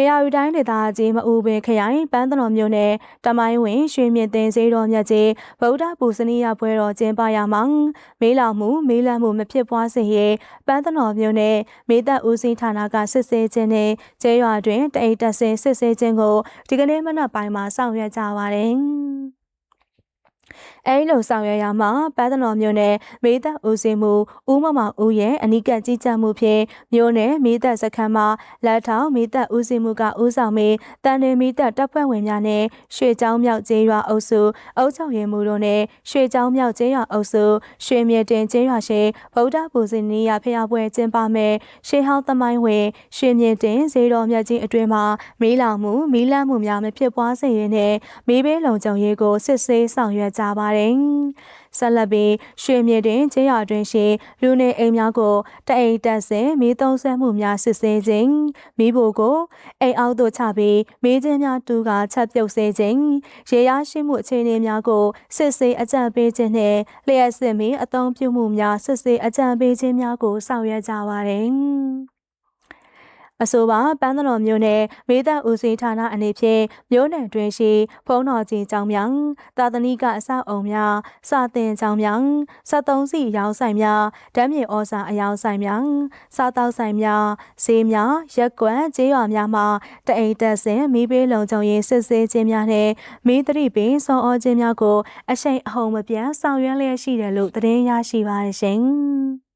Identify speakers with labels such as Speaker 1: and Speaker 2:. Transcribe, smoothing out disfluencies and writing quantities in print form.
Speaker 1: AR တိုင်းဒေသကြီးမအူပင်ခရိုင်ပန်းတော်မြို့နယ်တမိုင်းဝင်ရွှေမြင့်တင်စေတော်မြတ်ကြီးဗုဒ္ဓပူဇနီးရပွဲတော်ကျင်းပရာမှာမေးလောင်မှုမေးလန့်မှုမဖြစ်ပွားစေရေးပန်းတော်မြို့နယ်မေသက်ဦးစီးဌာနကစစ်ဆေးခြင်းနဲ့ကျေးရွာတွင်တအိတ်တက်ဆင်းစစ်ဆေးခြင်းကိုဒီကနေ့မနက်ပိုင်းမှာဆောင်ရွက်ကြပါတယ်အဲလိုဆောင်ရွက်ရမှာပန်းတော်မြို့နယ်မေသက်ဦးစီးမှုဦးမမောင်ဦးရဲ့အနိကကြီးကြပ်မှုဖြင့်မြို့နယ်မေသက်စခန်းမှာလက်ထောင်မေသက်ဦးစီးမှုကဦးဆောင်ပြီးတန်နေမေသက်တပ်ဖွဲ့ဝင်များနဲ့ရွှေချောင်းမြောက်ကျေးရွာအုပ်စုအုပ်ချုပ်ရေးမှူးတို့နဲ့ရွှေချောင်းမြောက်ကျေးရွာအုပ်စုရွှေမြေတင်ကျေးရွာရှိဗုဒ္ဓပူဇနီးရဖျားပွဲကျင်းပမယ်ရှေးဟောင်းသမိုင်းဝင်ရွှေမြေတင်ဇေတော်မြတ်ကြီးအတွင်းမှာမေးလောင်မှုမီးလန့်မှုများမဖြစ်ပွားစေရနဲ့မီးဘေးလုံခြုံရေးကိုစစ်ဆေးဆောင်ရွက်ကြပါတယ်ဆက်လက်ပြီးရွှေမြေတင်ကျေးရွာတွင်ရှိလူနေအိမ်များကိုတအိမ်တက်ဆင်မီးသုံးဆွဲမှုများစစ်ဆေးခြင်းမီးဖိုကိုအိမ်အောက်သို့ချပြီးမီးကျင်းများတူကချက်ပြုတ်စေခြင်းရေရရှိမှုအခြေအနေများကိုစစ်ဆေးအကြံပေးခြင်းနှင့်လျှက်စစ်မီအသုံးပြုမှုများစစ်ဆေးအကြံပေးခြင်းများကိုဆောင်ရွက်ကြပါသည်အဆိုပါပန်းတော်မြို့နယ်မေသက်ဦးစီးဌာနအနေဖြင့်မြို့နယ်တွင်ရှိဘုံတော်ကြီးကျောင်းများသာသနိကအဆောက်အုံများစာသင်ကျောင်းများ73စီရောင်းဆိုင်များဓာတ်မြေဩဇာအယောင်ဆိုင်များစားတောက်ဆိုင်များဈေးများရက်ကွက်ကျေးရွာများမှာတအိမ်တက်ဆင်မိဘေးလုံခြုံရေးစစ်ဆေးခြင်းများနဲ့မိသတိပင်စောဩခြင်းများကိုအရှိန်အဟုန်မပြတ်ဆောင်ရွက်လျက်ရှိတယ်လို့သတင်းရရှိပါရှင်